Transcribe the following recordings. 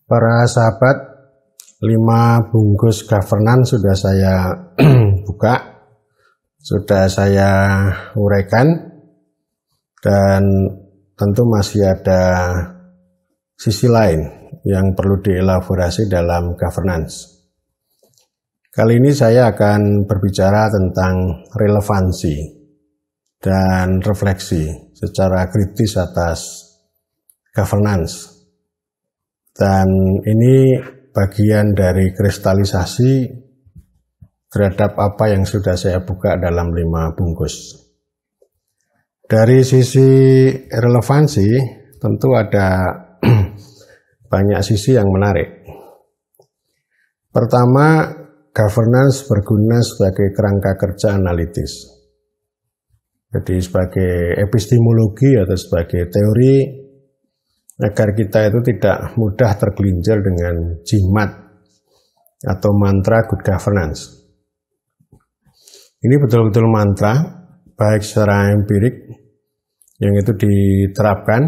Para sahabat, 5 bungkus governance sudah saya buka, sudah saya uraikan, dan tentu masih ada sisi lain yang perlu dielaborasi dalam governance. Kali ini saya akan berbicara tentang relevansi dan refleksi secara kritis atas governance. Dan ini bagian dari kristalisasi terhadap apa yang sudah saya buka dalam 5 bungkus. Dari sisi relevansi tentu ada banyak sisi yang menarik. Pertama, governance berguna sebagai kerangka kerja analitis. Jadi sebagai epistemologi atau sebagai teori agar kita itu tidak mudah tergelincir dengan jimat atau mantra good governance. Ini betul-betul mantra, baik secara empirik yang itu diterapkan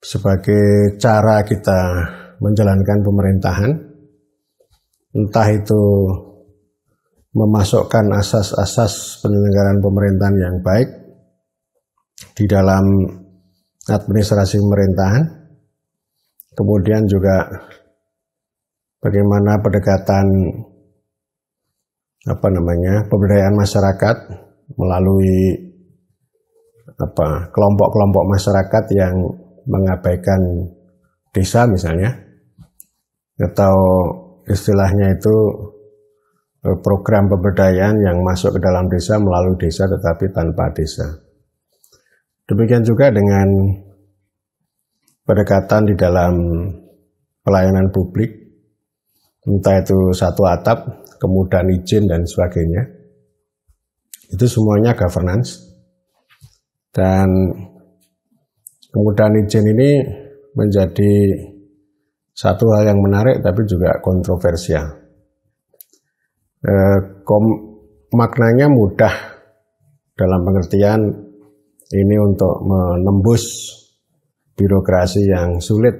sebagai cara kita menjalankan pemerintahan, entah itu memasukkan asas-asas penyelenggaraan pemerintahan yang baik di dalam administrasi pemerintahan, kemudian juga bagaimana pendekatan pemberdayaan masyarakat melalui kelompok-kelompok masyarakat yang mengabaikan desa misalnya, atau istilahnya itu program pemberdayaan yang masuk ke dalam desa melalui desa tetapi tanpa desa. Demikian juga dengan pendekatan di dalam pelayanan publik, entah itu satu atap, kemudahan izin dan sebagainya. Itu semuanya governance. Dan kemudahan izin ini menjadi satu hal yang menarik tapi juga kontroversial. Maknanya mudah dalam pengertian ini untuk menembus birokrasi yang sulit,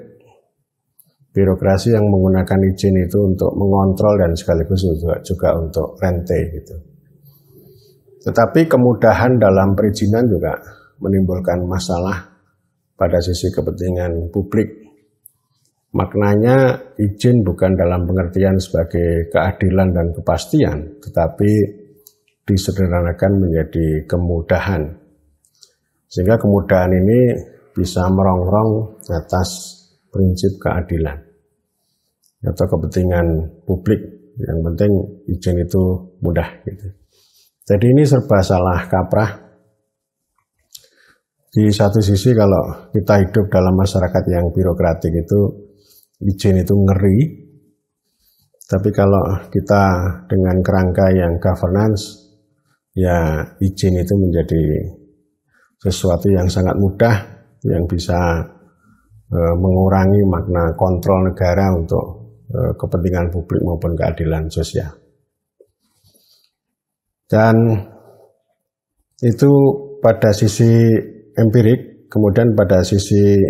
birokrasi yang menggunakan izin itu untuk mengontrol dan sekaligus juga untuk rente gitu. Tetapi kemudahan dalam perizinan juga menimbulkan masalah pada sisi kepentingan publik. Maknanya izin bukan dalam pengertian sebagai keadilan dan kepastian, tetapi disederhanakan menjadi kemudahan. Sehingga kemudahan ini bisa merongrong atas prinsip keadilan atau kepentingan publik. Yang penting izin itu mudah gitu. Jadi ini serba salah kaprah. Di satu sisi kalau kita hidup dalam masyarakat yang birokratik itu izin itu ngeri. Tapi kalau kita dengan kerangka yang governance, ya izin itu menjadi sesuatu yang sangat mudah, yang bisa mengurangi makna kontrol negara untuk kepentingan publik maupun keadilan sosial. Dan itu pada sisi empirik, kemudian pada sisi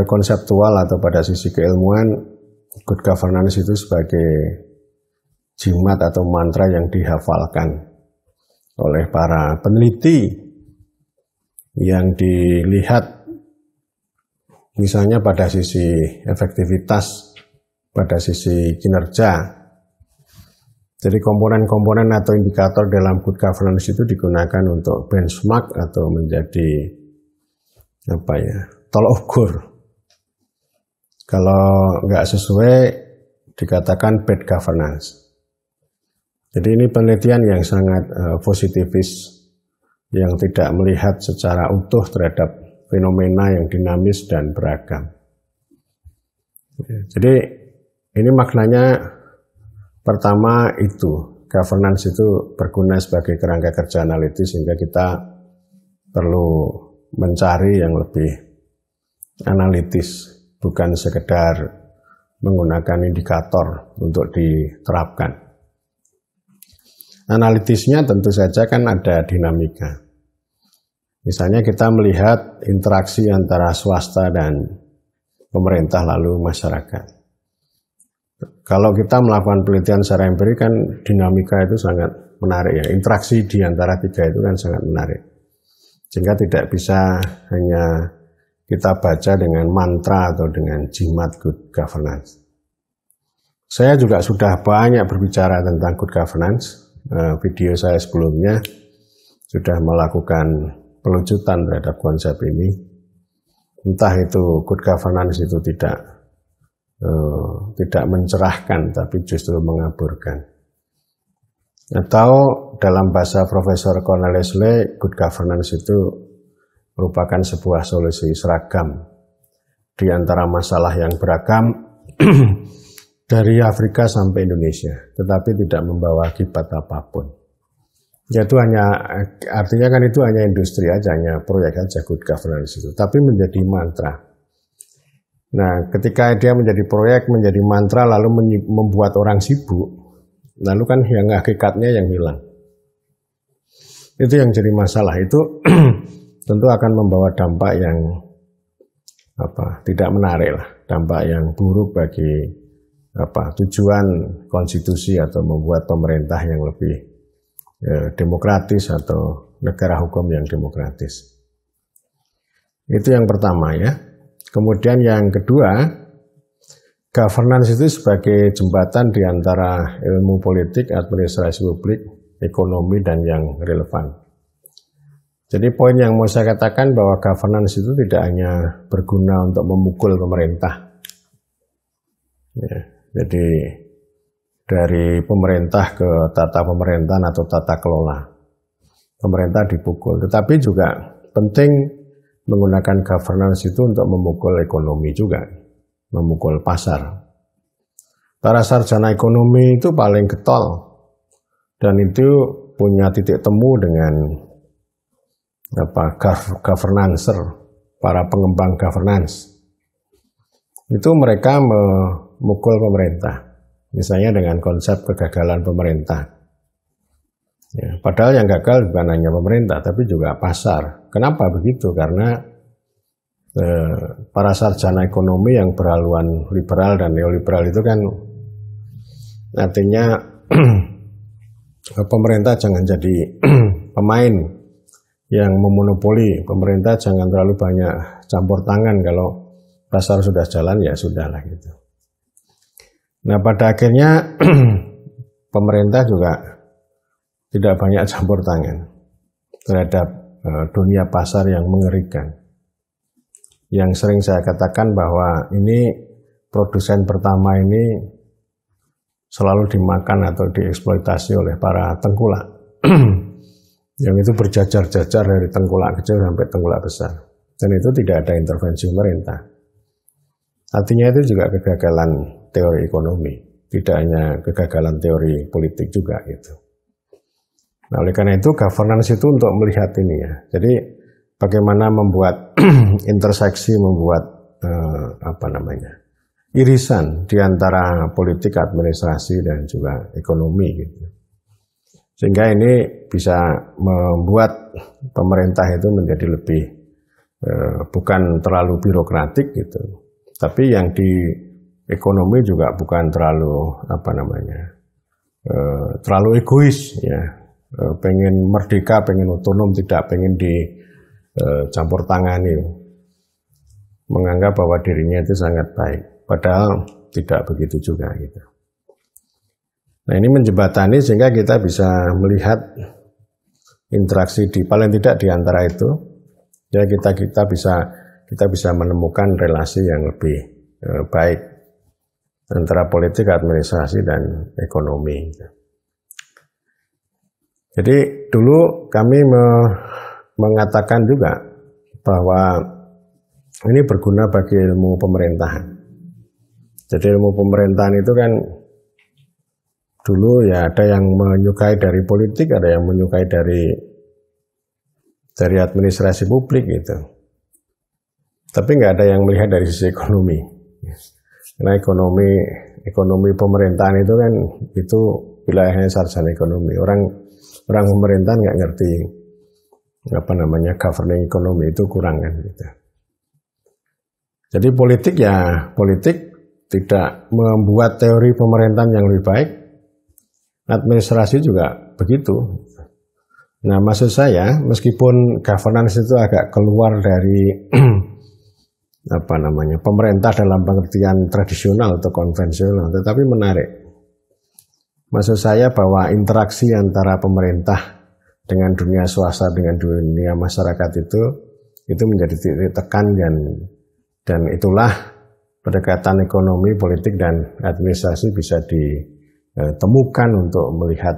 konseptual atau pada sisi keilmuan, good governance itu sebagai jimat atau mantra yang dihafalkan oleh para peneliti yang dilihat misalnya pada sisi efektivitas, pada sisi kinerja. Jadi komponen-komponen atau indikator dalam good governance itu digunakan untuk benchmark atau menjadi tolok ukur. Kalau nggak sesuai dikatakan bad governance. Jadi ini penelitian yang sangat positifis, yang tidak melihat secara utuh terhadap fenomena yang dinamis dan beragam. Jadi ini maknanya pertama itu, governance itu berguna sebagai kerangka kerja analitis sehingga kita perlu mencari yang lebih analitis, bukan sekedar menggunakan indikator untuk diterapkan. Analitisnya tentu saja kan ada dinamika. Misalnya kita melihat interaksi antara swasta dan pemerintah lalu masyarakat. Kalau kita melakukan penelitian secara empirik kan dinamika itu sangat menarik ya. Interaksi di antara tiga itu kan sangat menarik. Sehingga tidak bisa hanya kita baca dengan mantra atau dengan jimat good governance. Saya juga sudah banyak berbicara tentang good governance. Video saya sebelumnya sudah melakukan pelucutan terhadap konsep ini. Entah itu good governance itu tidak mencerahkan, tapi justru mengaburkan. Atau dalam bahasa Profesor Cornelius Lay, good governance itu merupakan sebuah solusi seragam di antara masalah yang beragam dari Afrika sampai Indonesia, tetapi tidak membawa akibat apapun. Yaitu artinya kan itu hanya industri aja, hanya proyek aja good governance itu, tapi menjadi mantra. Nah, ketika dia menjadi proyek, menjadi mantra, lalu membuat orang sibuk, lalu kan yang hakikatnya yang hilang. Itu yang jadi masalah. Itu tentu akan membawa dampak yang tidak menarik lah, dampak yang buruk bagi tujuan konstitusi atau membuat pemerintah yang lebih demokratis atau negara hukum yang demokratis. Itu yang pertama ya. Kemudian yang kedua, governance itu sebagai jembatan di antara ilmu politik, administrasi publik, ekonomi, dan yang relevan. Jadi poin yang mau saya katakan bahwa governance itu tidak hanya berguna untuk memukul pemerintah. Ya, jadi dari pemerintah ke tata pemerintahan atau tata kelola, pemerintah dipukul. Tetapi juga penting menggunakan governance itu untuk memukul ekonomi juga, memukul pasar. Para sarjana ekonomi itu paling getol dan itu punya titik temu dengan governancer, para pengembang governance. Itu mereka memukul pemerintah, misalnya dengan konsep kegagalan pemerintah. Ya, padahal yang gagal bukan hanya pemerintah, tapi juga pasar. Kenapa begitu? Karena para sarjana ekonomi yang berhaluan liberal dan neoliberal itu kan artinya pemerintah jangan jadi pemain yang memonopoli. Pemerintah jangan terlalu banyak campur tangan, kalau pasar sudah jalan ya sudahlah gitu. Nah, pada akhirnya pemerintah juga tidak banyak campur tangan terhadap dunia pasar yang mengerikan. Yang sering saya katakan bahwa ini produsen pertama ini selalu dimakan atau dieksploitasi oleh para tengkulak. Yang itu berjajar-jajar dari tengkulak kecil sampai tengkulak besar. Dan itu tidak ada intervensi pemerintah. Artinya itu juga kegagalan teori ekonomi, tidak hanya kegagalan teori politik juga gitu. Nah, oleh karena itu governance itu untuk melihat ini ya. Jadi bagaimana membuat interseksi, membuat irisan di antara politik, administrasi dan juga ekonomi gitu. Sehingga ini bisa membuat pemerintah itu menjadi lebih bukan terlalu birokratik gitu. Tapi yang di ekonomi juga bukan terlalu terlalu egois ya. Pengen merdeka, pengen otonom, tidak pengen dicampur tangani, menganggap bahwa dirinya itu sangat baik, padahal tidak begitu juga gitu. Nah, ini menjembatani sehingga kita bisa melihat interaksi paling tidak di antara itu, ya kita bisa menemukan relasi yang lebih baik antara politik, administrasi dan ekonomi. Jadi dulu kami mengatakan juga bahwa ini berguna bagi ilmu pemerintahan. Jadi ilmu pemerintahan itu kan dulu ya ada yang menyukai dari politik, ada yang menyukai dari administrasi publik gitu. Tapi nggak ada yang melihat dari sisi ekonomi. Karena ekonomi pemerintahan itu kan itu wilayahnya sarjana ekonomi. Orang pemerintahan nggak ngerti governing ekonomi, itu kurang kan gitu. Jadi politik tidak membuat teori pemerintahan yang lebih baik, administrasi juga begitu. Nah, maksud saya, meskipun governance itu agak keluar dari pemerintah dalam pengertian tradisional atau konvensional, tetapi menarik. Maksud saya bahwa interaksi antara pemerintah dengan dunia swasta, dengan dunia masyarakat itu menjadi titik tekan, dan itulah pendekatan ekonomi, politik, dan administrasi bisa ditemukan untuk melihat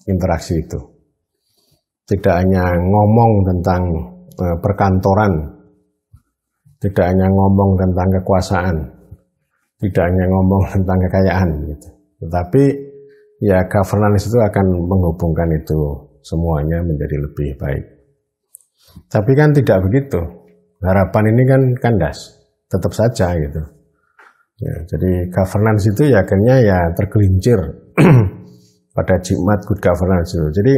interaksi itu. Tidak hanya ngomong tentang perkantoran, tidak hanya ngomong tentang kekuasaan, tidak hanya ngomong tentang kekayaan, gitu. Tetapi ya governance itu akan menghubungkan itu semuanya menjadi lebih baik. Tapi kan tidak begitu. Harapan ini kan kandas, tetap saja gitu. Ya, jadi governance itu ya akhirnya ya tergelincir pada jimat good governance itu. Jadi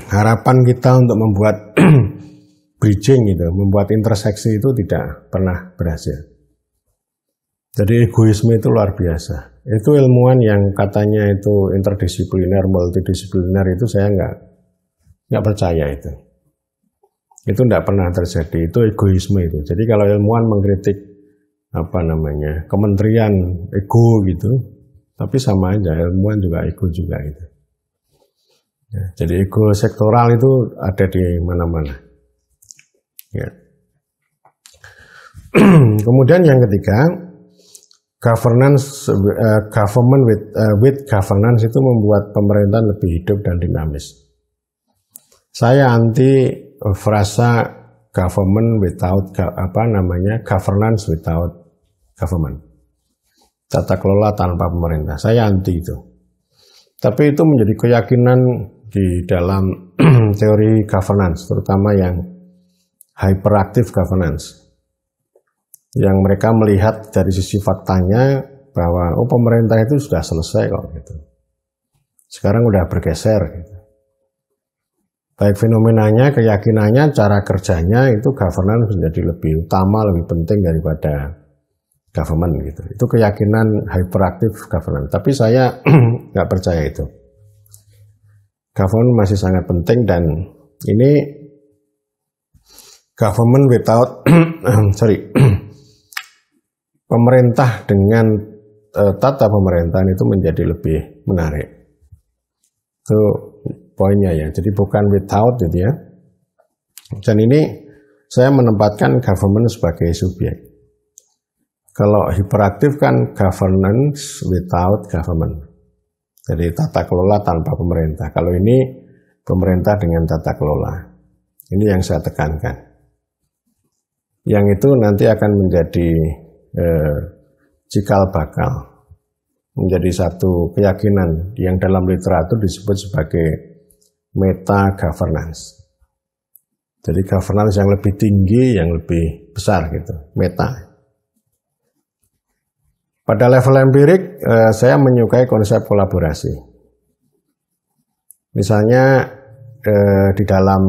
harapan kita untuk membuat bridging gitu, membuat interseksi itu tidak pernah berhasil. Jadi egoisme itu luar biasa. Itu ilmuwan yang katanya itu interdisipliner, multidisipliner, itu saya nggak percaya itu. Itu tidak pernah terjadi. Itu egoisme itu. Jadi kalau ilmuwan mengkritik kementerian ego gitu, tapi sama aja, ilmuwan juga ego juga itu. Ya, jadi ego sektoral itu ada di mana-mana. Ya. Kemudian yang ketiga, governance, government with governance itu membuat pemerintahan lebih hidup dan dinamis. Saya anti frasa government without governance without government. Tata kelola tanpa pemerintah. Saya anti itu. Tapi itu menjadi keyakinan di dalam teori governance, terutama yang hyperactive governance, yang mereka melihat dari sisi faktanya bahwa pemerintah itu sudah selesai kok gitu. Sekarang udah bergeser gitu. Baik fenomenanya, keyakinannya, cara kerjanya itu governance menjadi lebih utama, lebih penting daripada government gitu. Itu keyakinan hyperactive governance. Tapi saya nggak percaya itu. Government masih sangat penting, dan ini government without pemerintah dengan tata pemerintahan itu menjadi lebih menarik. Itu poinnya ya. Jadi bukan without gitu ya. Dan ini saya menempatkan government sebagai subjek. Kalau hiperaktif kan governance without government. Jadi tata kelola tanpa pemerintah. Kalau ini pemerintah dengan tata kelola. Ini yang saya tekankan. Yang itu nanti akan menjadi cikal bakal, menjadi satu keyakinan yang dalam literatur disebut sebagai meta governance. Jadi governance yang lebih tinggi, yang lebih besar gitu, meta. Pada level empirik, saya menyukai konsep kolaborasi. Misalnya di dalam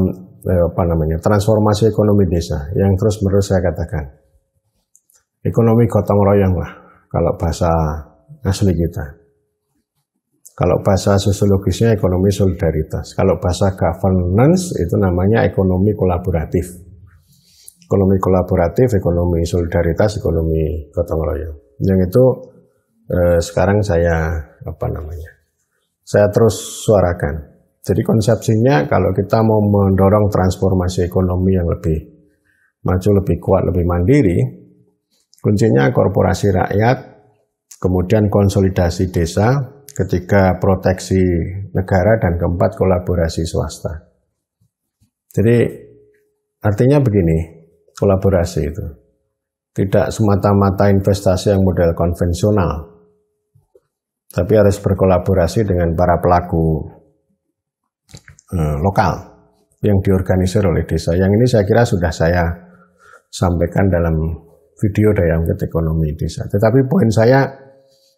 transformasi ekonomi desa, yang terus-menerus saya katakan, ekonomi gotong royong lah, kalau bahasa asli kita. Kalau bahasa sosiologisnya ekonomi solidaritas. Kalau bahasa governance itu namanya ekonomi kolaboratif. Ekonomi kolaboratif, ekonomi solidaritas, ekonomi gotong royong. Yang itu sekarang saya terus suarakan. Jadi konsepsinya kalau kita mau mendorong transformasi ekonomi yang lebih maju, lebih kuat, lebih mandiri, kuncinya korporasi rakyat, kemudian konsolidasi desa, ketiga proteksi negara, dan keempat kolaborasi swasta. Jadi artinya begini, kolaborasi itu tidak semata-mata investasi yang model konvensional, tapi harus berkolaborasi dengan para pelaku lokal yang diorganisir oleh desa. Yang ini saya kira sudah saya sampaikan dalam video Daya Ungkit Ekonomi Desa. Tetapi poin saya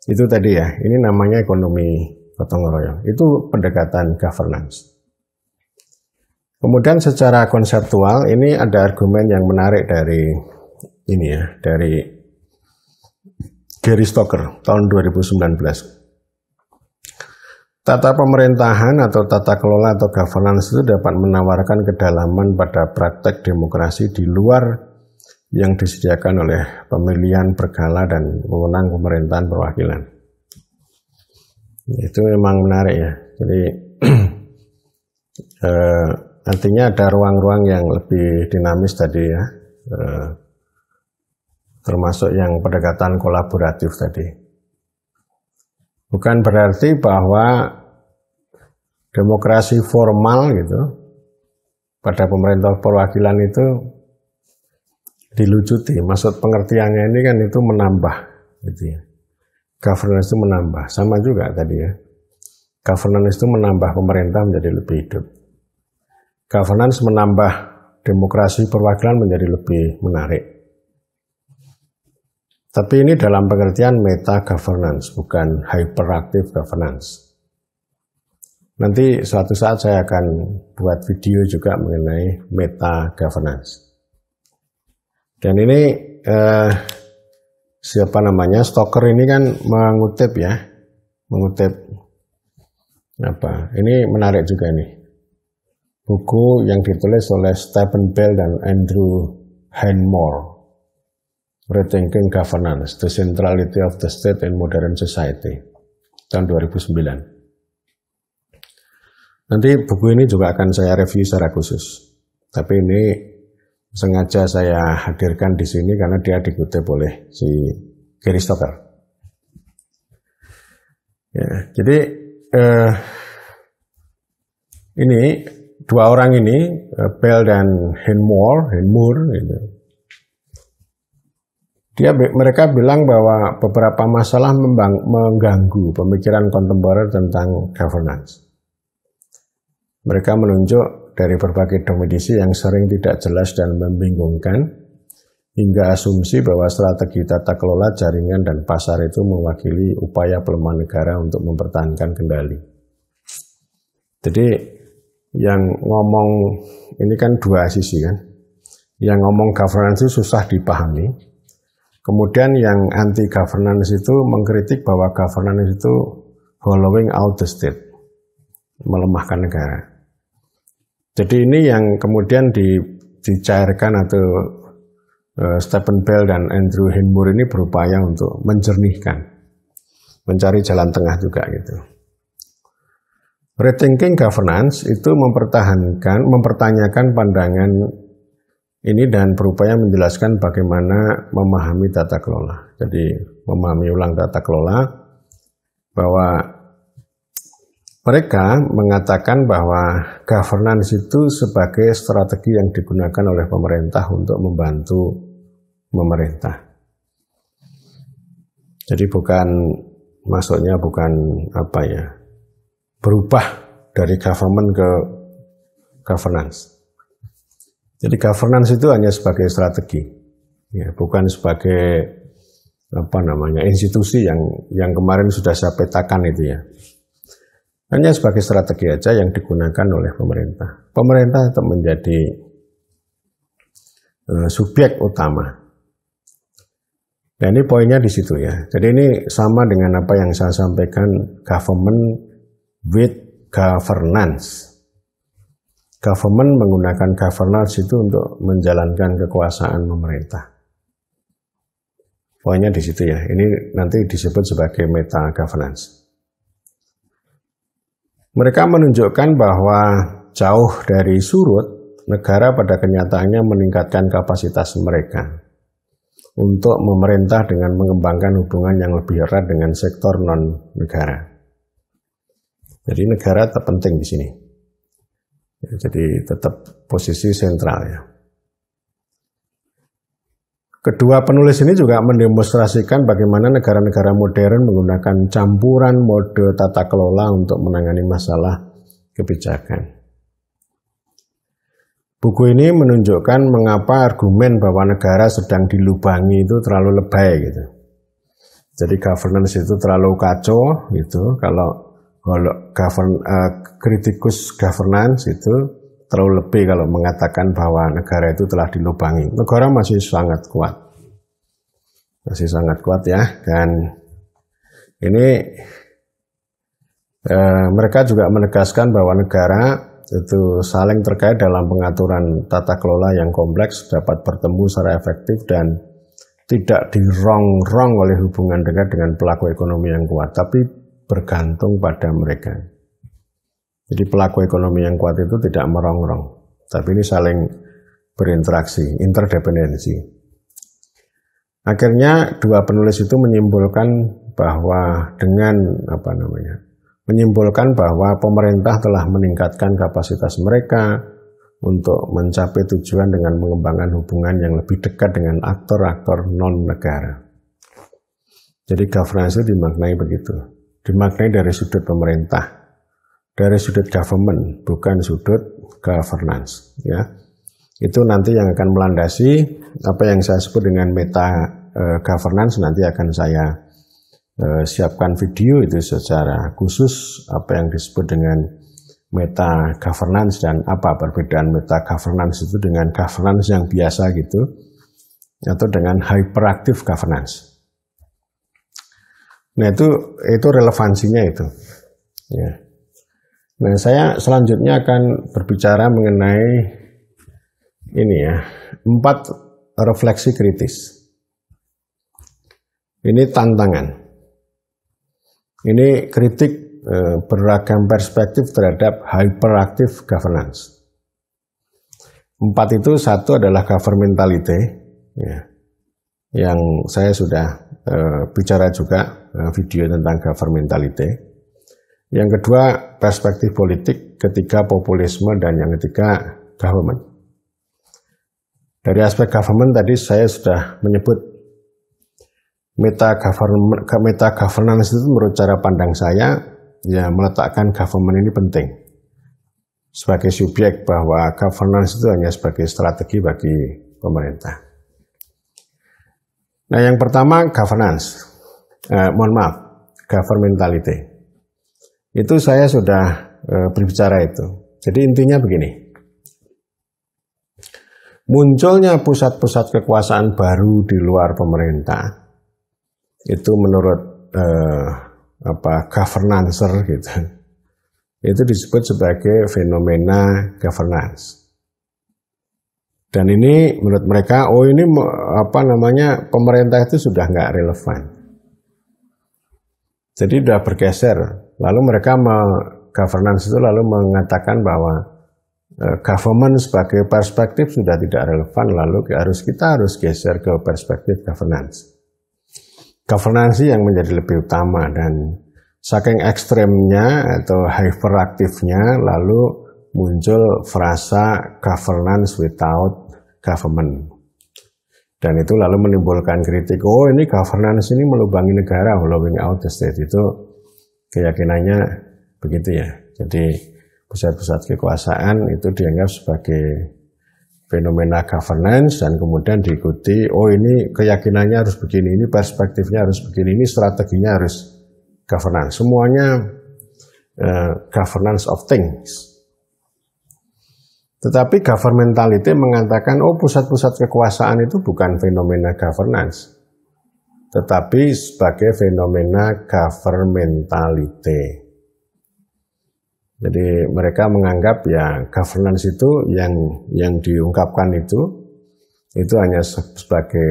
itu tadi ya, ini namanya ekonomi gotong royong. Itu pendekatan governance. Kemudian secara konseptual ini ada argumen yang menarik dari ini ya, dari Gary Stoker tahun 2019. Tata pemerintahan atau tata kelola atau governance itu dapat menawarkan kedalaman pada praktek demokrasi di luar yang disediakan oleh pemilihan berkala dan wewenang pemerintahan perwakilan. Itu memang menarik ya. Jadi artinya ada ruang-ruang yang lebih dinamis tadi ya, termasuk yang pendekatan kolaboratif tadi. Bukan berarti bahwa demokrasi formal gitu pada pemerintah perwakilan itu dilucuti. Maksud pengertiannya ini kan itu menambah gitu ya. Governance itu menambah, sama juga tadi ya. Governance itu menambah pemerintah menjadi lebih hidup. Governance menambah demokrasi perwakilan menjadi lebih menarik. Tapi ini dalam pengertian meta governance, bukan hyperactive governance. Nanti suatu saat saya akan buat video juga mengenai meta governance. Dan ini siapa namanya, Stoker ini kan mengutip ya, apa? Ini menarik juga nih. Buku yang ditulis oleh Stephen Bell dan Andrew Henmore. Rethinking Governance, The Centrality of the State in Modern Society, tahun 2009. Nanti buku ini juga akan saya review secara khusus. Tapi ini sengaja saya hadirkan di sini karena dia dikutip oleh si Gary Stoker. Ya, jadi ini dua orang ini, Bell dan Henmore gitu. Mereka bilang bahwa beberapa masalah mengganggu pemikiran kontemporer tentang governance. Mereka menunjuk dari berbagai definisi yang sering tidak jelas dan membingungkan, hingga asumsi bahwa strategi tata kelola jaringan dan pasar itu mewakili upaya pelemahan negara untuk mempertahankan kendali. Jadi yang ngomong ini kan dua sisi kan. Yang ngomong governance itu susah dipahami. Kemudian yang anti governance itu mengkritik bahwa governance itu hollowing out the state, melemahkan negara. Jadi ini yang kemudian dicairkan atau Stephen Bell dan Andrew Henmore ini berupaya untuk menjernihkan, mencari jalan tengah juga gitu. Rethinking governance itu mempertanyakan pandangan ini dan berupaya menjelaskan bagaimana memahami tata kelola. Jadi memahami ulang tata kelola, bahwa mereka mengatakan bahwa governance itu sebagai strategi yang digunakan oleh pemerintah untuk membantu pemerintah. Jadi maksudnya bukan apa ya, berubah dari government ke governance. Jadi governance itu hanya sebagai strategi, ya, bukan sebagai institusi yang kemarin sudah saya petakan itu ya. Hanya sebagai strategi aja yang digunakan oleh pemerintah. Pemerintah tetap menjadi subjek utama. Dan ini poinnya di situ ya. Jadi ini sama dengan apa yang saya sampaikan, government with governance. Government menggunakan governance itu untuk menjalankan kekuasaan pemerintah. Poinnya di situ ya. Ini nanti disebut sebagai meta governance. Mereka menunjukkan bahwa jauh dari surut, negara pada kenyataannya meningkatkan kapasitas mereka untuk memerintah dengan mengembangkan hubungan yang lebih erat dengan sektor non-negara. Jadi negara tetap penting di sini. Jadi tetap posisi sentral ya. Kedua penulis ini juga mendemonstrasikan bagaimana negara-negara modern menggunakan campuran mode tata kelola untuk menangani masalah kebijakan. Buku ini menunjukkan mengapa argumen bahwa negara sedang dilubangi itu terlalu lebay gitu. Jadi governance itu terlalu kacau gitu. Kalau kritikus governance itu terlalu lebih kalau mengatakan bahwa negara itu telah dilubangi. Negara masih sangat kuat. masih sangat kuat ya. Dan ini mereka juga menegaskan bahwa negara itu saling terkait dalam pengaturan tata kelola yang kompleks, dapat bertemu secara efektif dan tidak dirong-rong oleh hubungan dekat dengan pelaku ekonomi yang kuat, tapi bergantung pada mereka. Jadi pelaku ekonomi yang kuat itu tidak merongrong, tapi ini saling berinteraksi, interdependensi. Akhirnya dua penulis itu menyimpulkan bahwa menyimpulkan bahwa pemerintah telah meningkatkan kapasitas mereka untuk mencapai tujuan dengan mengembangkan hubungan yang lebih dekat dengan aktor-aktor non-negara. Jadi governance itu dimaknai begitu, dimaknai dari sudut pemerintah, dari sudut government, bukan sudut governance. Ya, itu nanti yang akan melandasi apa yang saya sebut dengan meta governance. Nanti akan saya siapkan video itu secara khusus apa yang disebut dengan meta governance dan apa perbedaan meta governance itu dengan governance yang biasa gitu atau dengan hyperactive governance. Nah itu relevansinya itu. Ya. Nah saya selanjutnya akan berbicara mengenai ini ya, 4 refleksi kritis. Ini tantangan. Ini kritik beragam perspektif terhadap hyperactive governance. 4 itu, satu adalah governmentality, ya, yang saya sudah bicara juga video tentang governmentality. Yang kedua, perspektif politik, ketiga populisme, dan yang ketiga government. Dari aspek government tadi saya sudah menyebut meta governance itu menurut cara pandang saya ya meletakkan government ini penting sebagai subjek, bahwa governance itu hanya sebagai strategi bagi pemerintah. Nah yang pertama governance, governmentality. Itu saya sudah berbicara itu. Jadi intinya begini. Munculnya pusat-pusat kekuasaan baru di luar pemerintah itu menurut governancer gitu, itu disebut sebagai fenomena governance. Dan ini menurut mereka, ini pemerintah itu sudah nggak relevan. Jadi sudah bergeser. Lalu mereka governance itu lalu mengatakan bahwa government sebagai perspektif sudah tidak relevan, lalu kita harus geser ke perspektif governance. Governance yang menjadi lebih utama, dan saking ekstremnya atau hyperaktifnya lalu muncul frasa governance without government. Dan itu lalu menimbulkan kritik, ini governance ini melubangi negara, blowing out the state. Itu keyakinannya begitu ya. Jadi pusat-pusat kekuasaan itu dianggap sebagai fenomena governance dan kemudian diikuti, ini keyakinannya harus begini, ini perspektifnya harus begini, ini strateginya harus governance. Semuanya governance of things. Tetapi governmentality mengatakan, pusat-pusat kekuasaan itu bukan fenomena governance, tetapi sebagai fenomena governmentality. Jadi mereka menganggap ya governance itu yang diungkapkan itu hanya sebagai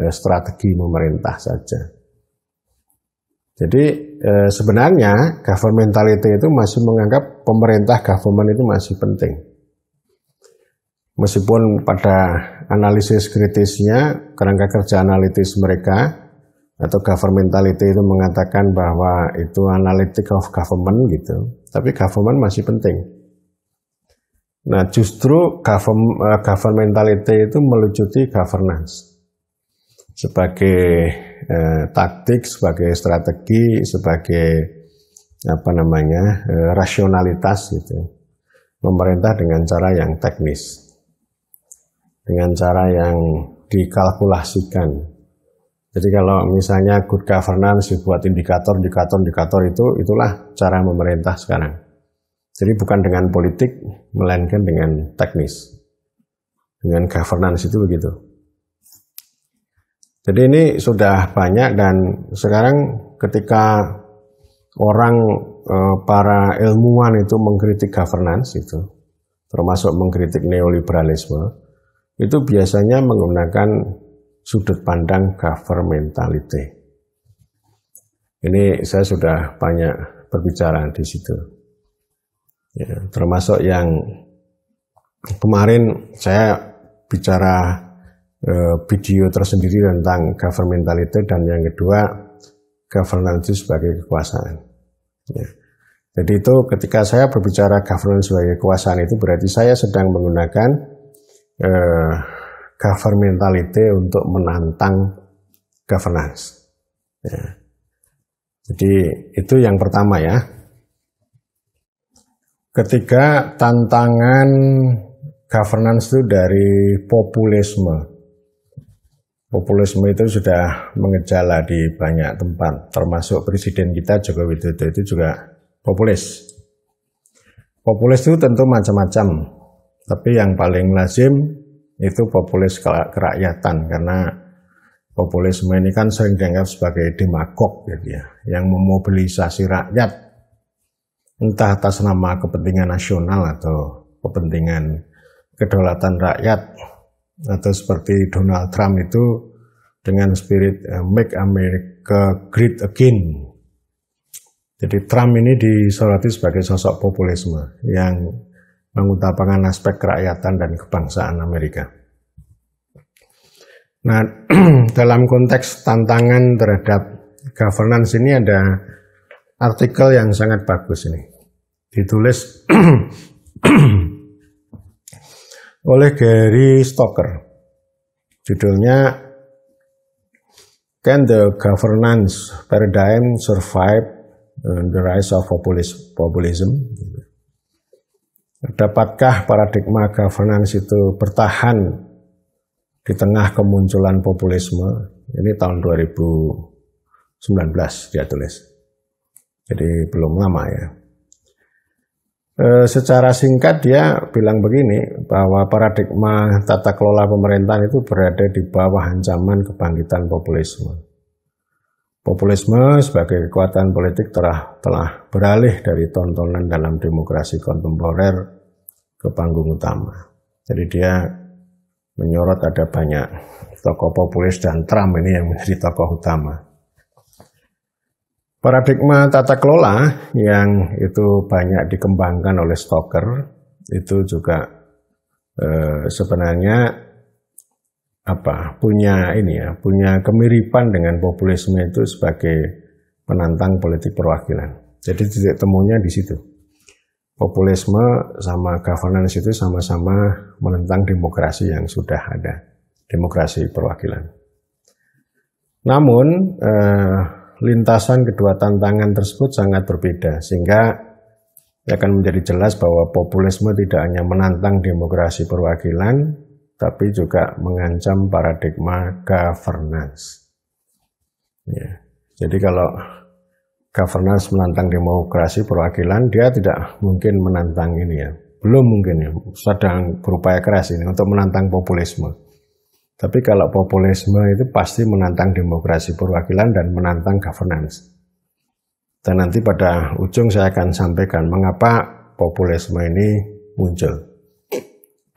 strategi pemerintah saja. Jadi sebenarnya governmentality itu masih menganggap pemerintah government itu masih penting. Meskipun pada analisis kritisnya, kerangka kerja analitis mereka atau governmentality itu mengatakan bahwa itu analytic of government gitu, tapi government masih penting. Nah justru governmentality itu melucuti governance sebagai taktik, sebagai strategi, sebagai rasionalitas gitu. Pemerintah dengan cara yang teknis, dengan cara yang dikalkulasikan. Jadi kalau misalnya good governance dibuat indikator itulah cara pemerintah sekarang. Jadi bukan dengan politik, melainkan dengan teknis. Dengan governance itu begitu. Jadi ini sudah banyak, dan sekarang ketika orang para ilmuwan itu mengkritik governance itu, termasuk mengkritik neoliberalisme, itu biasanya menggunakan sudut pandang governmentality. Ini saya sudah banyak berbicara di situ. Ya, termasuk yang kemarin saya bicara video tersendiri tentang governmentality, dan yang kedua governance sebagai kekuasaan. Ya. Jadi itu ketika saya berbicara governance sebagai kekuasaan itu berarti saya sedang menggunakan governmentality untuk menantang governance. Ya. Jadi itu yang pertama ya. Ketiga, tantangan governance itu dari populisme. Populisme itu sudah mengejala di banyak tempat, termasuk presiden kita Joko Widodo itu juga populis. Populis itu tentu macam-macam, tapi yang paling lazim itu populis kerakyatan, karena populisme ini kan sering dianggap sebagai demagog gitu ya, yang memobilisasi rakyat, entah atas nama kepentingan nasional atau kepentingan kedaulatan rakyat, atau seperti Donald Trump itu dengan spirit Make America Great Again. Jadi Trump ini disoroti sebagai sosok populisme yang mengutamakan aspek kerakyatan dan kebangsaan Amerika. Nah, dalam konteks tantangan terhadap governance ini ada artikel yang sangat bagus ini. Ditulis oleh Gary Stoker. Judulnya Can the Governance Paradigm Survive the Rise of Populism? Dapatkah paradigma governance itu bertahan di tengah kemunculan populisme? Ini tahun 2019 dia tulis. Jadi belum lama ya. Secara singkat dia bilang begini, bahwa paradigma tata kelola pemerintahan itu berada di bawah ancaman kebangkitan populisme. Populisme sebagai kekuatan politik telah beralih dari tontonan dalam demokrasi kontemporer ke panggung utama. Jadi dia menyorot ada banyak tokoh populis, dan Trump ini yang menjadi tokoh utama. Paradigma tata kelola yang itu banyak dikembangkan oleh Stoker itu juga sebenarnya punya kemiripan dengan populisme itu sebagai penantang politik perwakilan. Jadi titik temunya di situ. Populisme sama governance itu sama-sama menentang demokrasi yang sudah ada, demokrasi perwakilan. Namun lintasan kedua tantangan tersebut sangat berbeda, sehingga akan menjadi jelas bahwa populisme tidak hanya menantang demokrasi perwakilan, tapi juga mengancam paradigma governance. Ya. Jadi kalau governance menantang demokrasi perwakilan, dia tidak mungkin menantang ini ya, belum mungkin ya, sedang berupaya keras ini untuk menantang populisme. Tapi kalau populisme itu pasti menantang demokrasi perwakilan dan menantang governance. Dan nanti pada ujung saya akan sampaikan mengapa populisme ini muncul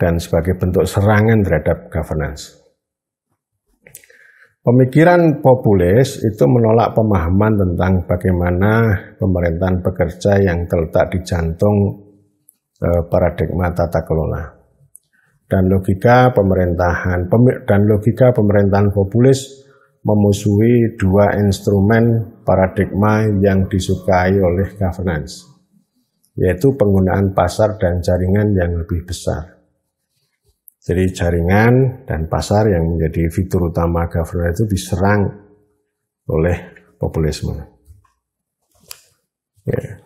dan sebagai bentuk serangan terhadap governance. Pemikiran populis itu menolak pemahaman tentang bagaimana pemerintahan bekerja yang terletak di jantung paradigma tata kelola. Dan logika pemerintahan populis memusuhi dua instrumen paradigma yang disukai oleh governance, yaitu penggunaan pasar dan jaringan yang lebih besar. Jadi jaringan dan pasar yang menjadi fitur utama governance itu diserang oleh populisme. Ya.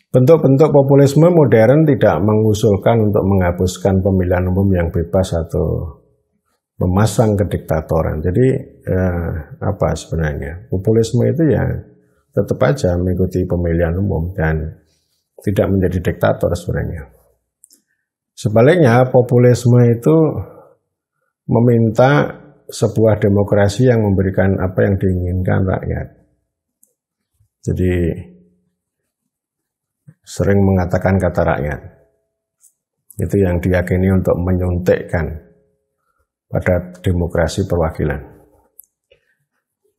Bentuk-bentuk populisme modern tidak mengusulkan untuk menghapuskan pemilihan umum yang bebas atau memasang kediktatoran. Jadi apa sebenarnya? Populisme itu ya tetap aja mengikuti pemilihan umum dan tidak menjadi diktator sebenarnya. Sebaliknya populisme itu meminta sebuah demokrasi yang memberikan apa yang diinginkan rakyat. Jadi sering mengatakan kata rakyat. Itu yang diyakini untuk menyuntikkan pada demokrasi perwakilan.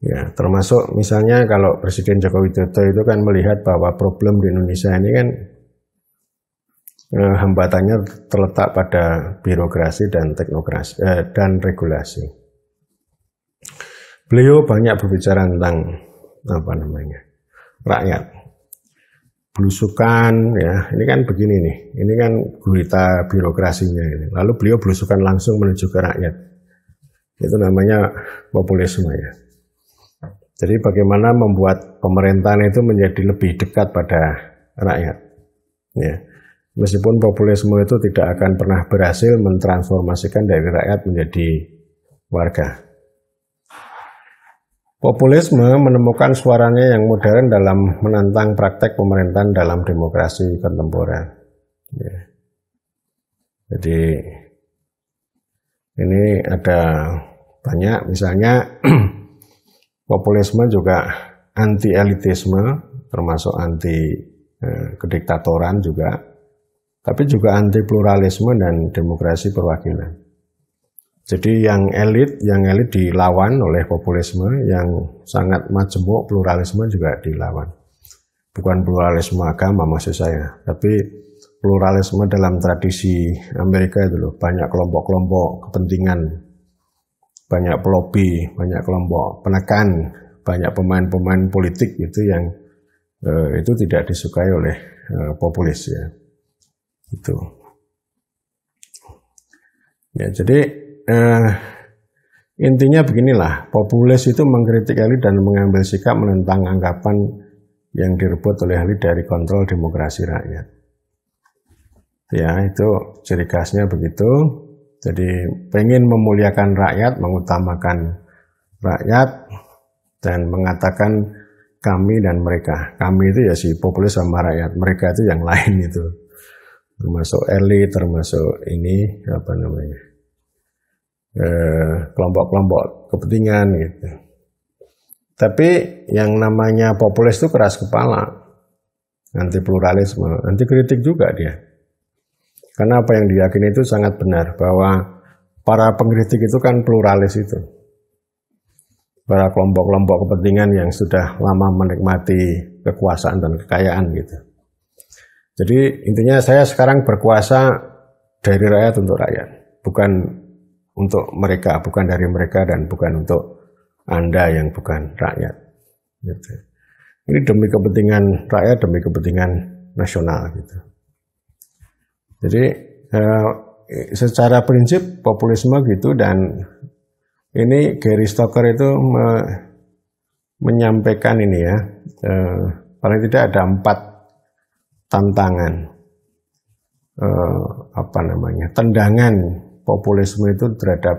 Ya, termasuk misalnya kalau Presiden Joko Widodo itu kan melihat bahwa problem di Indonesia ini kan hambatannya terletak pada birokrasi dan teknokrasi dan regulasi. Beliau banyak berbicara tentang rakyat, belusukan, ya ini kan begini nih, ini kan gurita birokrasinya ini. Lalu beliau belusukan langsung menuju ke rakyat, itu namanya populisme ya. Jadi bagaimana membuat pemerintahan itu menjadi lebih dekat pada rakyat. Ya. Meskipun populisme itu tidak akan pernah berhasil mentransformasikan dari rakyat menjadi warga. Populisme menemukan suaranya yang modern dalam menantang praktek pemerintahan dalam demokrasi kontemporer. Ya. Jadi ini ada banyak, misalnya populisme juga anti-elitisme, termasuk anti kediktatoran juga, tapi juga anti pluralisme dan demokrasi perwakilan. Jadi yang elit dilawan oleh populisme, yang sangat majemuk pluralisme juga dilawan. Bukan pluralisme agama maksud saya, tapi pluralisme dalam tradisi Amerika itu loh, banyak kelompok-kelompok kepentingan, banyak pelobi, banyak kelompok penekan, banyak pemain-pemain politik itu yang itu tidak disukai oleh populis ya. Itu. Ya, jadi intinya beginilah, populis itu mengkritik elit dan mengambil sikap menentang anggapan yang direbut oleh elit dari kontrol demokrasi rakyat. Ya, itu ciri khasnya begitu. Jadi pengen memuliakan rakyat, mengutamakan rakyat, dan mengatakan kami dan mereka. Kami itu ya si populis sama rakyat, mereka itu yang lain itu. Termasuk elit, termasuk ini kelompok-kelompok kepentingan gitu. Tapi yang namanya populis itu keras kepala, anti pluralisme, anti kritik juga dia. Karena apa yang diyakini itu sangat benar, bahwa para pengkritik itu kan pluralis itu. Para kelompok-kelompok kepentingan yang sudah lama menikmati kekuasaan dan kekayaan gitu. Jadi intinya saya sekarang berkuasa dari rakyat untuk rakyat, bukan untuk mereka, bukan dari mereka, dan bukan untuk Anda yang bukan rakyat. Gitu. Ini demi kepentingan rakyat, demi kepentingan nasional gitu. Jadi secara prinsip populisme gitu, dan ini Gary Stoker itu menyampaikan ini ya, paling tidak ada 4 tantangan, tendangan populisme itu terhadap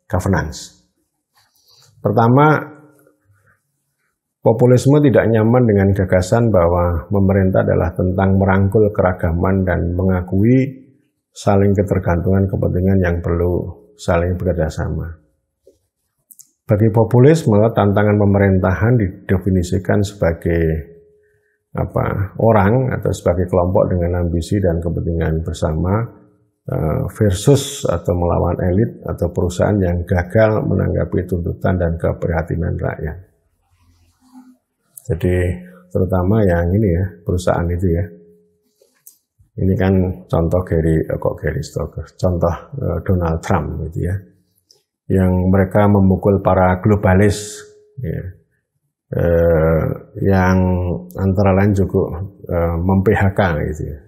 governance. Pertama, populisme tidak nyaman dengan gagasan bahwa pemerintah adalah tentang merangkul keragaman dan mengakui saling ketergantungan kepentingan yang perlu saling bekerja sama. Bagi populisme, tantangan pemerintahan didefinisikan sebagai orang atau sebagai kelompok dengan ambisi dan kepentingan bersama versus atau melawan elit atau perusahaan yang gagal menanggapi tuntutan dan keprihatinan rakyat. Jadi terutama yang ini ya, perusahaan itu ya. Ini kan contoh Gary Stoker, contoh Donald Trump gitu ya. Yang mereka memukul para globalis ya. Yang antara lain juga mem-PHK gitu ya.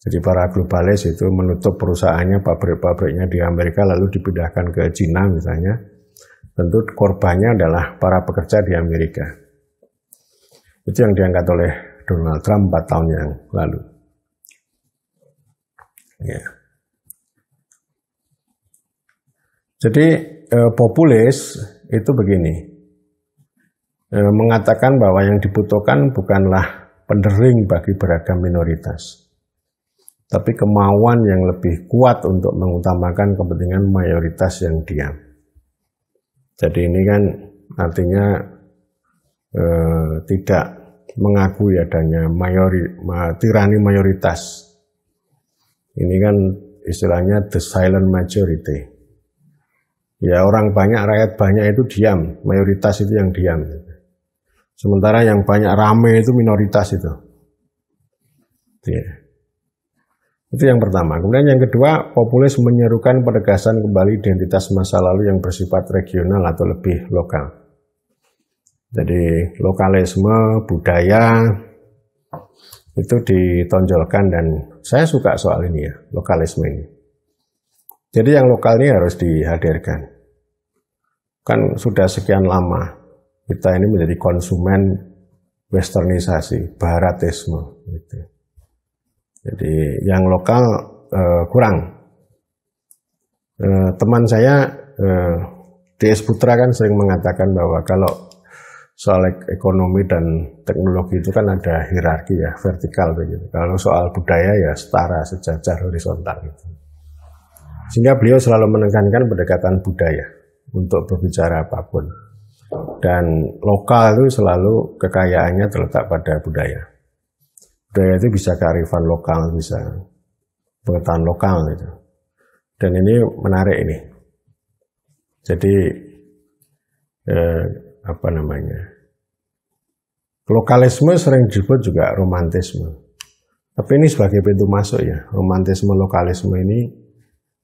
Jadi para globalis itu menutup perusahaannya, pabrik-pabriknya di Amerika lalu dipindahkan ke Cina misalnya. Tentu korbannya adalah para pekerja di Amerika. Itu yang diangkat oleh Donald Trump 4 tahun yang lalu. Ya. Jadi populis itu begini, mengatakan bahwa yang dibutuhkan bukanlah pendering bagi beragam minoritas, tapi kemauan yang lebih kuat untuk mengutamakan kepentingan mayoritas yang diam. Jadi ini kan artinya tidak mengakui adanya tirani mayoritas. Ini kan istilahnya the silent majority. Ya orang banyak, rakyat banyak itu diam, mayoritas itu yang diam. Sementara yang banyak rame itu minoritas itu. Ya. Itu yang pertama. Kemudian yang kedua, populis menyerukan penegasan kembali identitas masa lalu yang bersifat regional atau lebih lokal. Jadi lokalisme, budaya itu ditonjolkan dan saya suka soal ini ya, lokalisme ini. Jadi yang lokal ini harus dihadirkan. Kan sudah sekian lama kita ini menjadi konsumen westernisasi, baratisme. Gitu. Jadi yang lokal kurang. Teman saya DS Putra kan sering mengatakan bahwa kalau soal ekonomi dan teknologi itu kan ada hierarki ya, vertikal begitu. Kalau soal budaya ya setara, sejajar, horizontal gitu. Sehingga beliau selalu menekankan pendekatan budaya untuk berbicara apapun. Dan lokal itu selalu kekayaannya terletak pada budaya. Budaya itu bisa kearifan lokal, bisa pengetahuan lokal gitu. Dan ini menarik ini. Jadi lokalisme sering disebut juga romantisme. Tapi ini sebagai pintu masuk ya. Romantisme lokalisme ini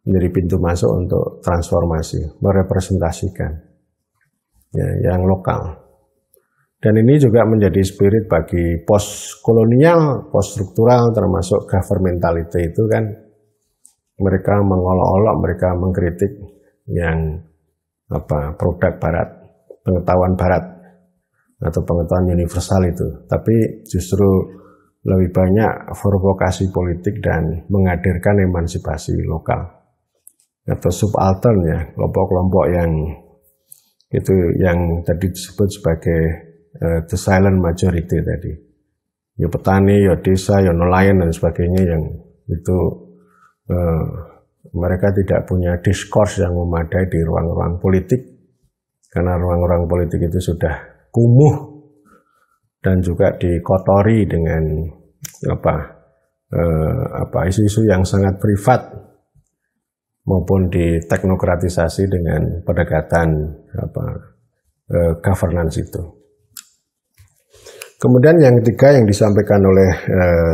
menjadi pintu masuk untuk transformasi, merepresentasikan ya, yang lokal. Dan ini juga menjadi spirit bagi post-kolonial, post-struktural, termasuk governmentality itu kan mereka mengolok-olok, mereka mengkritik yang produk barat, pengetahuan barat atau pengetahuan universal itu. Tapi justru lebih banyak provokasi politik dan menghadirkan emansipasi lokal atau subaltern ya, kelompok-kelompok yang itu yang tadi disebut sebagai the silent majority tadi. Ya petani, ya desa, ya nelayan dan sebagainya yang itu mereka tidak punya diskurs yang memadai di ruang-ruang politik karena ruang-ruang politik itu sudah kumuh dan juga dikotori dengan isu-isu yang sangat privat maupun diteknokratisasi dengan pendekatan governance itu. Kemudian yang ketiga yang disampaikan oleh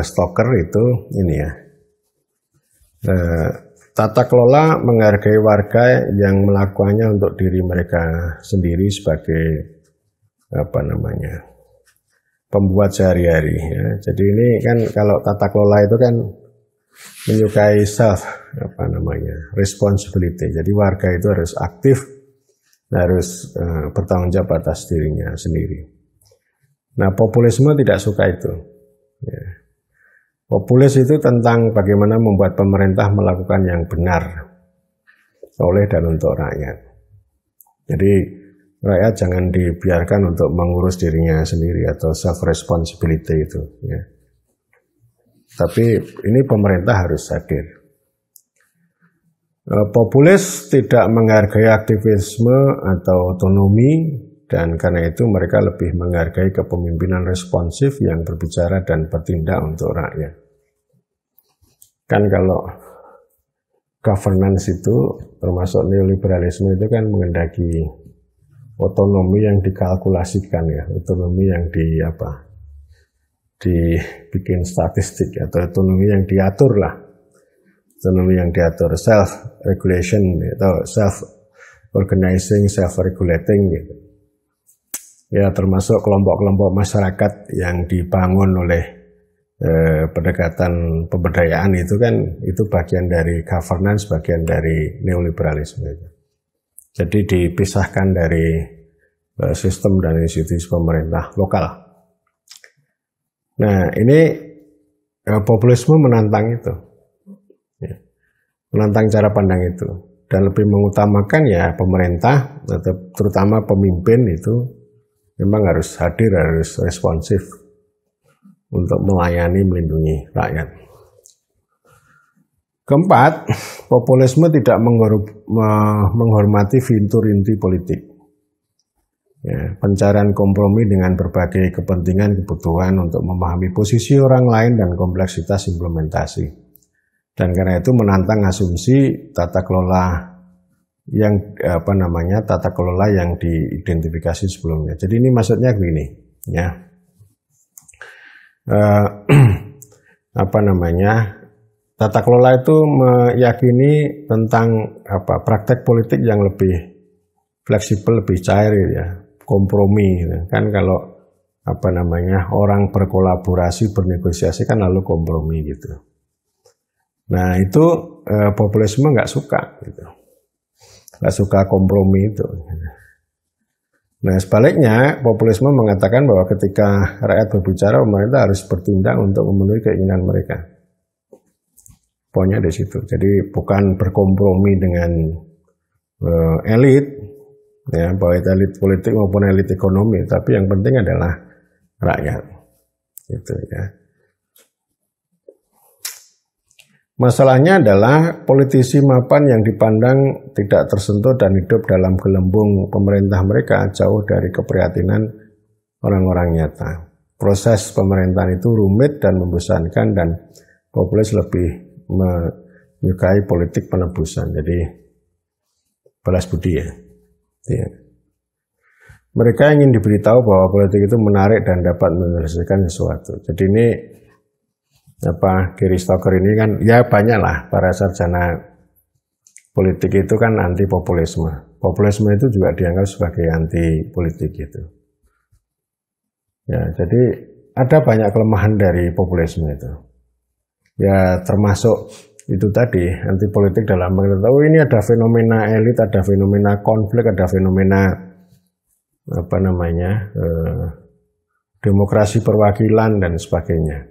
Stoker itu ini ya, tata kelola menghargai warga yang melakukannya untuk diri mereka sendiri sebagai pembuat sehari-hari. Ya. Jadi ini kan kalau tata kelola itu kan menyukai responsibility. Jadi warga itu harus aktif, harus bertanggung jawab atas dirinya sendiri. Nah, populisme tidak suka itu. Ya. Populis itu tentang bagaimana membuat pemerintah melakukan yang benar oleh dan untuk rakyat. Jadi rakyat jangan dibiarkan untuk mengurus dirinya sendiri atau self-responsibility itu. Ya. Tapi ini pemerintah harus hadir. Populis tidak menghargai aktivisme atau otonomi dan karena itu mereka lebih menghargai kepemimpinan responsif yang berbicara dan bertindak untuk rakyat. Kan kalau governance itu termasuk neoliberalisme itu kan menghendaki otonomi yang dikalkulasikan ya, otonomi yang dibikin statistik atau otonomi yang diatur lah, otonomi yang diatur, self regulation atau self organizing, self regulating gitu. Ya termasuk kelompok-kelompok masyarakat yang dibangun oleh pendekatan pemberdayaan itu kan itu bagian dari governance, bagian dari neoliberalisme itu. Jadi dipisahkan dari sistem dan institusi pemerintah lokal. Nah ini populisme menantang itu, ya. Menantang cara pandang itu dan lebih mengutamakan ya pemerintah atau terutama pemimpin itu memang harus hadir, harus responsif untuk melayani, melindungi rakyat. Keempat, populisme tidak menghormati fitur inti politik. Ya, pencarian kompromi dengan berbagai kepentingan kebutuhan untuk memahami posisi orang lain dan kompleksitas implementasi. Dan karena itu menantang asumsi tata kelola yang tata kelola yang diidentifikasi sebelumnya. Jadi ini maksudnya begini, ya. Tata kelola itu meyakini tentang praktek politik yang lebih fleksibel, lebih cair, ya. Kompromi, kan kalau orang berkolaborasi, bernegosiasi kan lalu kompromi gitu. Nah itu populisme nggak suka gitu, nggak suka kompromi itu. Nah sebaliknya populisme mengatakan bahwa ketika rakyat berbicara, pemerintah harus bertindak untuk memenuhi keinginan mereka. Poinnya di situ. Jadi bukan berkompromi dengan elit, ya, baik elit politik maupun elit ekonomi, tapi yang penting adalah rakyat, gitu ya. Masalahnya adalah politisi mapan yang dipandang tidak tersentuh dan hidup dalam gelembung pemerintah mereka jauh dari keprihatinan orang-orang nyata. Proses pemerintahan itu rumit dan membosankan, dan populis lebih menyukai politik penebusan. Jadi balas budi, ya. Ya. Mereka ingin diberitahu bahwa politik itu menarik dan dapat menyelesaikan sesuatu. Jadi ini Gary Stoker ini kan ya banyak lah para sarjana politik itu kan anti populisme. Populisme itu juga dianggap sebagai anti politik gitu. Ya, jadi ada banyak kelemahan dari populisme itu. Ya termasuk itu tadi, anti politik dalam mengerti, ini ada fenomena elit, ada fenomena konflik, ada fenomena demokrasi perwakilan dan sebagainya.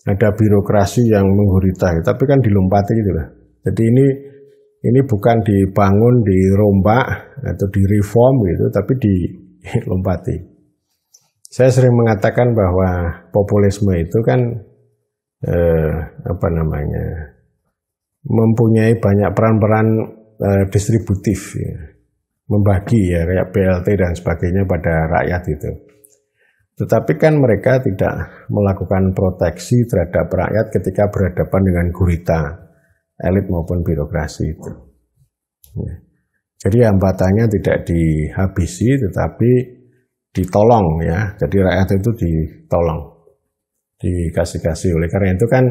Ada birokrasi yang menggurita, tapi kan dilompati gitu lah. Jadi ini bukan dibangun, dirombak atau direform gitu, tapi dilompati. Saya sering mengatakan bahwa populisme itu kan mempunyai banyak peran-peran distributif, ya. Membagi ya kayak BLT dan sebagainya pada rakyat itu. Tetapi kan mereka tidak melakukan proteksi terhadap rakyat ketika berhadapan dengan gurita elit maupun birokrasi itu. Ya. Jadi hambatannya tidak dihabisi tetapi ditolong, ya. Jadi rakyat itu ditolong, dikasih-kasih. Oleh karena itu kan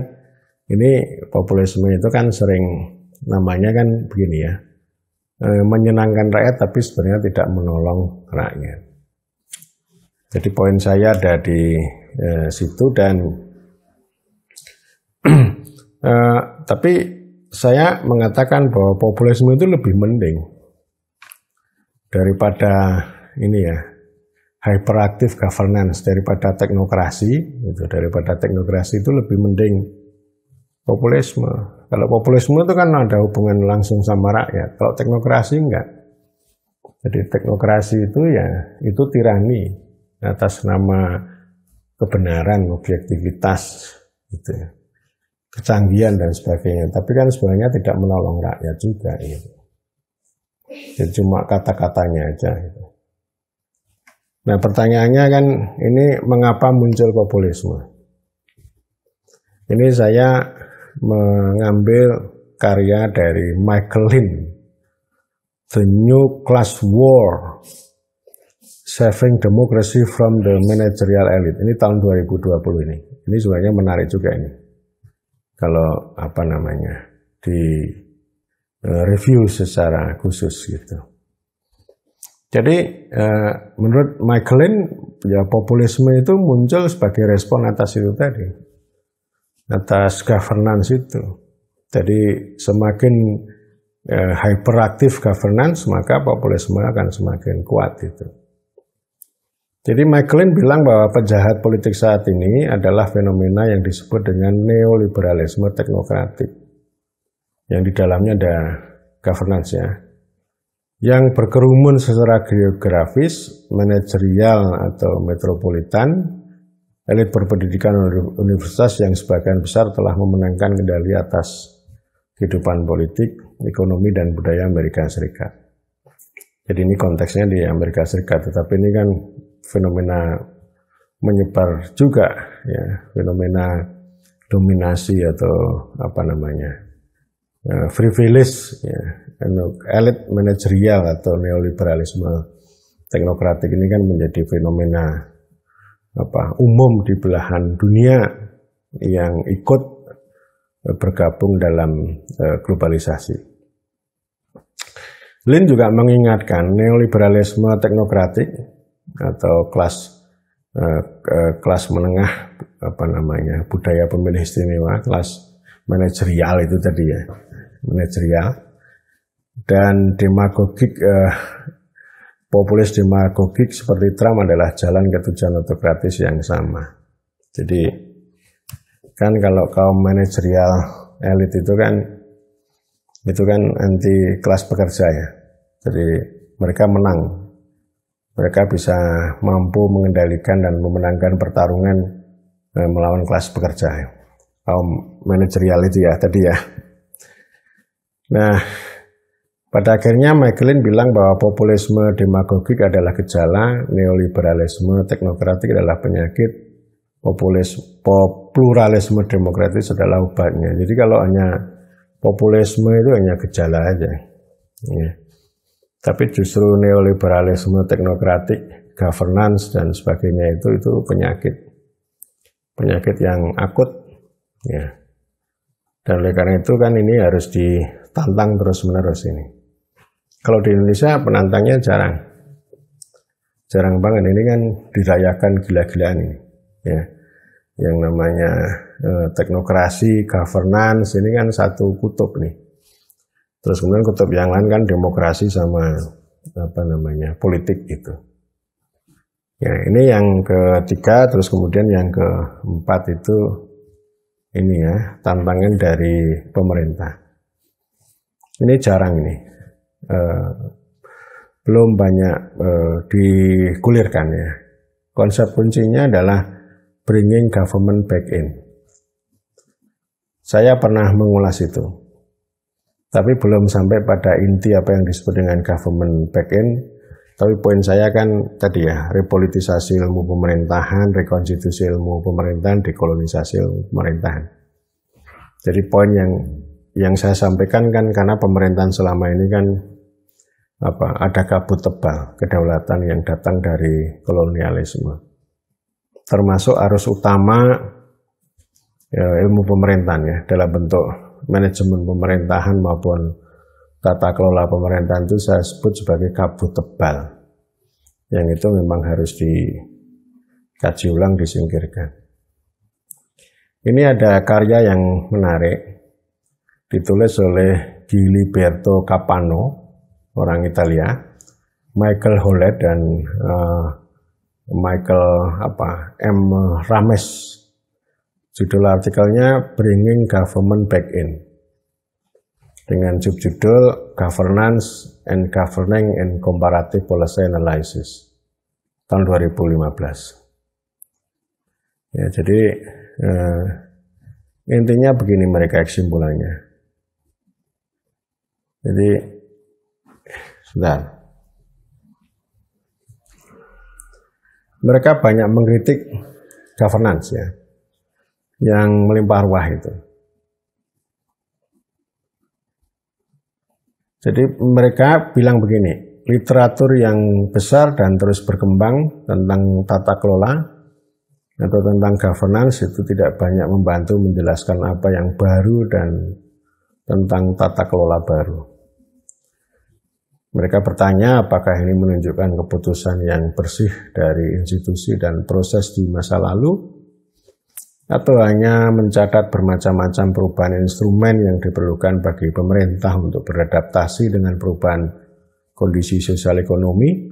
ini populisme itu kan sering namanya kan begini ya, menyenangkan rakyat tapi sebenarnya tidak menolong rakyat. Jadi poin saya ada di situ, dan tapi saya mengatakan bahwa populisme itu lebih mending daripada ini ya, hyperactive governance, daripada teknokrasi itu. Daripada teknokrasi itu lebih mending populisme. Kalau populisme itu kan ada hubungan langsung sama rakyat. Kalau teknokrasi enggak. Jadi teknokrasi itu ya itu tirani atas nama kebenaran, objektivitas, gitu ya, kecanggihan dan sebagainya. Tapi kan sebenarnya tidak menolong rakyat juga. Gitu. Jadi cuma kata-katanya aja. Gitu. Nah pertanyaannya kan ini mengapa muncul populisme? Ini saya mengambil karya dari Michael Lynn, The New Class War, Saving Democracy from the Managerial Elite. Ini tahun 2020 ini. Ini sebenarnya menarik juga ini. Kalau di review secara khusus gitu. Jadi menurut Michael Lynn, ya populisme itu muncul sebagai respon atas itu tadi, atas governance itu. Jadi semakin hyperactive governance, maka populisme akan semakin kuat itu. Jadi Michael Lynn bilang bahwa penjahat politik saat ini adalah fenomena yang disebut dengan neoliberalisme teknokratik, yang di dalamnya ada governance ya, yang berkerumun secara geografis, manajerial atau metropolitan, elit berpendidikan universitas yang sebagian besar telah memenangkan kendali atas kehidupan politik, ekonomi, dan budaya Amerika Serikat. Jadi ini konteksnya di Amerika Serikat, tetapi ini kan fenomena menyebar juga, ya, fenomena dominasi atau apa namanya, privilege, ya, elit manajerial atau neoliberalisme teknokratik ini kan menjadi fenomena umum di belahan dunia yang ikut bergabung dalam globalisasi. Lin juga mengingatkan neoliberalisme teknokratik atau kelas menengah budaya pemilih istimewa, kelas manajerial itu tadi ya, manajerial, dan demagogik, populis demagogik seperti Trump adalah jalan ke tujuan autokratis yang sama. Jadi kan kalau kaum manajerial elit itu kan anti kelas pekerja ya. Jadi mereka menang. Mereka bisa mampu mengendalikan dan memenangkan pertarungan melawan kelas pekerja. Kaum manajerial itu ya tadi ya. Nah, pada akhirnya Michael Lin bilang bahwa populisme demagogik adalah gejala, neoliberalisme teknokratik adalah penyakit, pluralisme demokratis adalah obatnya. Jadi kalau hanya populisme itu hanya gejala aja, ya. Tapi justru neoliberalisme teknokratik, governance dan sebagainya itu penyakit yang akut, ya. Dan oleh karena itu kan ini harus ditantang terus-menerus ini. Kalau di Indonesia penantangnya jarang banget. Ini kan dirayakan gila-gilaan ini, ya. Yang namanya teknokrasi, governance ini kan satu kutub nih. Terus kemudian kutub yang lain kan demokrasi sama politik itu. Ya, ini yang ketiga, terus kemudian yang keempat itu ini ya, tantangan dari pemerintah. Ini jarang ini. Belum banyak digulirkan ya. Konsep kuncinya adalah bringing government back in. Saya pernah mengulas itu, tapi belum sampai pada inti apa yang disebut dengan government back in. Tapi poin saya kan tadi ya, repolitisasi ilmu pemerintahan, rekonstitusi ilmu pemerintahan, dekolonisasi ilmu pemerintahan. Jadi poin yang saya sampaikan kan karena pemerintahan selama ini kan ada kabut tebal kedaulatan yang datang dari kolonialisme. Termasuk arus utama ilmu pemerintahan ya, dalam bentuk manajemen pemerintahan maupun tata kelola pemerintahan itu saya sebut sebagai kabut tebal, yang itu memang harus dikaji ulang, disingkirkan. Ini ada karya yang menarik, ditulis oleh Giliberto Capano, orang Italia, Michael Howlett dan Michael M. Rames. Judul artikelnya Bringing Government Back In, dengan subjudul Governance and Governing and Comparative Policy Analysis tahun 2015. Ya, jadi intinya begini mereka kesimpulannya. Jadi sebentar. Mereka banyak mengkritik governance ya, yang melimpah ruah itu. Jadi mereka bilang begini, literatur yang besar dan terus berkembang tentang tata kelola atau tentang governance itu tidak banyak membantu menjelaskan apa yang baru dan tentang tata kelola baru. Mereka bertanya apakah ini menunjukkan keputusan yang bersih dari institusi dan proses di masa lalu, atau hanya mencatat bermacam-macam perubahan instrumen yang diperlukan bagi pemerintah untuk beradaptasi dengan perubahan kondisi sosial ekonomi.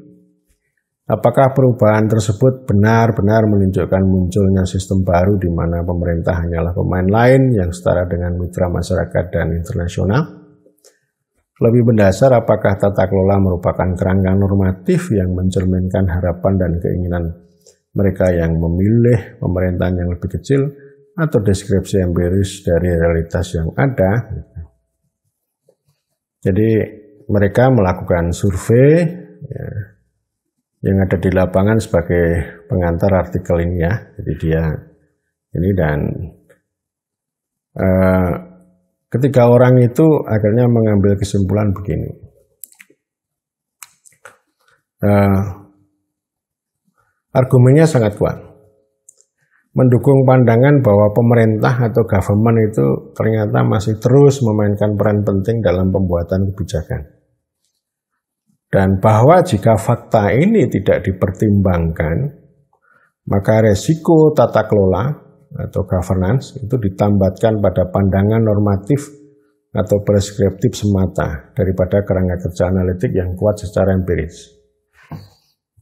Apakah perubahan tersebut benar-benar menunjukkan munculnya sistem baru di mana pemerintah hanyalah pemain lain yang setara dengan mitra masyarakat dan internasional? Lebih mendasar, apakah tata kelola merupakan kerangka normatif yang mencerminkan harapan dan keinginan mereka yang memilih pemerintahan yang lebih kecil, atau deskripsi empiris dari realitas yang ada? Jadi mereka melakukan survei ya, yang ada di lapangan sebagai pengantar artikel ini ya. Jadi dia ini dan ketiga orang itu akhirnya mengambil kesimpulan begini. Argumennya sangat kuat. Mendukung pandangan bahwa pemerintah atau government itu ternyata masih terus memainkan peran penting dalam pembuatan kebijakan. Dan bahwa jika fakta ini tidak dipertimbangkan, maka resiko tata kelola atau governance itu ditambatkan pada pandangan normatif atau preskriptif semata daripada kerangka kerja analitik yang kuat secara empiris.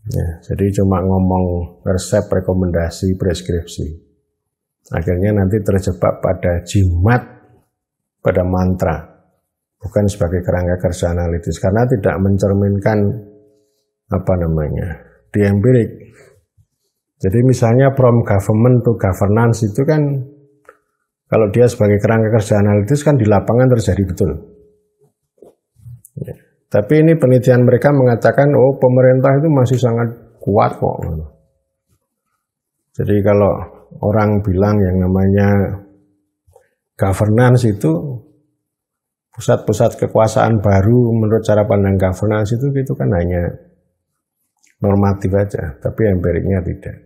Ya, jadi cuma ngomong resep, rekomendasi, preskripsi. Akhirnya nanti terjebak pada jimat, pada mantra, bukan sebagai kerangka kerja analitis karena tidak mencerminkan di empirik. Jadi misalnya from government to governance itu kan kalau dia sebagai kerangka kerja analitis kan di lapangan terjadi betul. Ya. Tapi ini penelitian mereka mengatakan, oh pemerintah itu masih sangat kuat kok. Jadi kalau orang bilang yang namanya governance itu pusat-pusat kekuasaan baru menurut cara pandang governance itu kan hanya normatif aja, tapi empiriknya tidak.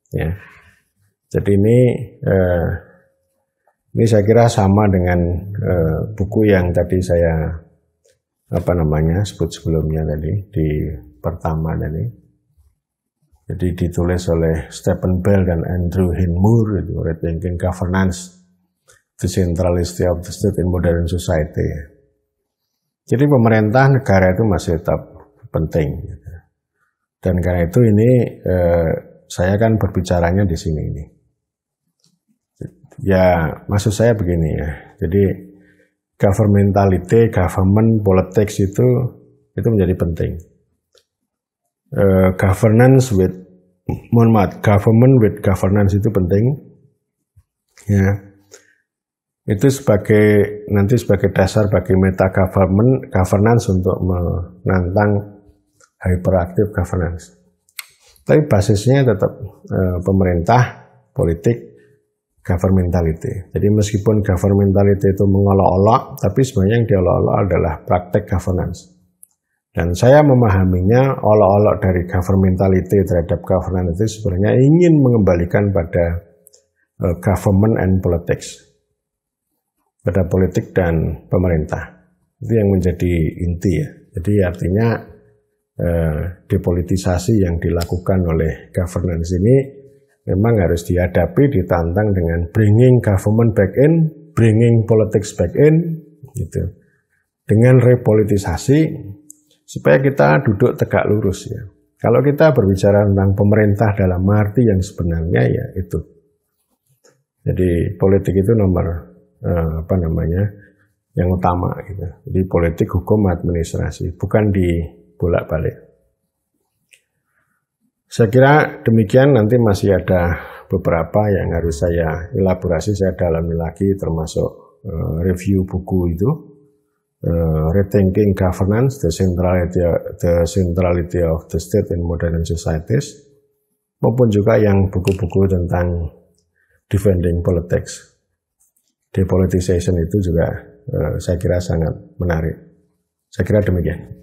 Ya. Jadi ini saya kira sama dengan buku yang tadi saya sebut sebelumnya tadi di pertama tadi. Jadi ditulis oleh Stephen Bell dan Andrew Hinmore itu Rethinking Governance, The Centrality of the State in Modern Society. Jadi pemerintah negara itu masih tetap penting. Dan karena itu ini saya kan berbicaranya di sini ini. Ya maksud saya begini ya. Jadi governmentality, government, politics itu menjadi penting. Governance with government with governance itu penting. Ya, itu nanti sebagai dasar bagi meta governance untuk menantang hyperactive governance. Tapi basisnya tetap pemerintah, politik, governmentality. Jadi meskipun governmentality itu mengolok-olok, tapi sebenarnya yang diolok-olok adalah praktek governance. Dan saya memahaminya olok-olok dari governmentality terhadap governance itu sebenarnya ingin mengembalikan pada government and politics, pada politik dan pemerintah. Itu yang menjadi inti ya. Jadi artinya depolitisasi yang dilakukan oleh governance ini memang harus dihadapi, ditantang dengan bringing government back in, bringing politics back in, gitu. Dengan repolitisasi supaya kita duduk tegak lurus ya. Kalau kita berbicara tentang pemerintah dalam arti yang sebenarnya ya itu. Jadi politik itu nomor yang utama gitu. Jadi politik, hukum, administrasi, bukan dibolak-balik. Saya kira demikian, nanti masih ada beberapa yang harus saya elaborasi, saya dalami lagi termasuk review buku itu, Rethinking Governance, The Centrality of the State in Modern Societies, maupun juga yang buku-buku tentang Defending Politics. Depolitization itu juga saya kira sangat menarik. Saya kira demikian.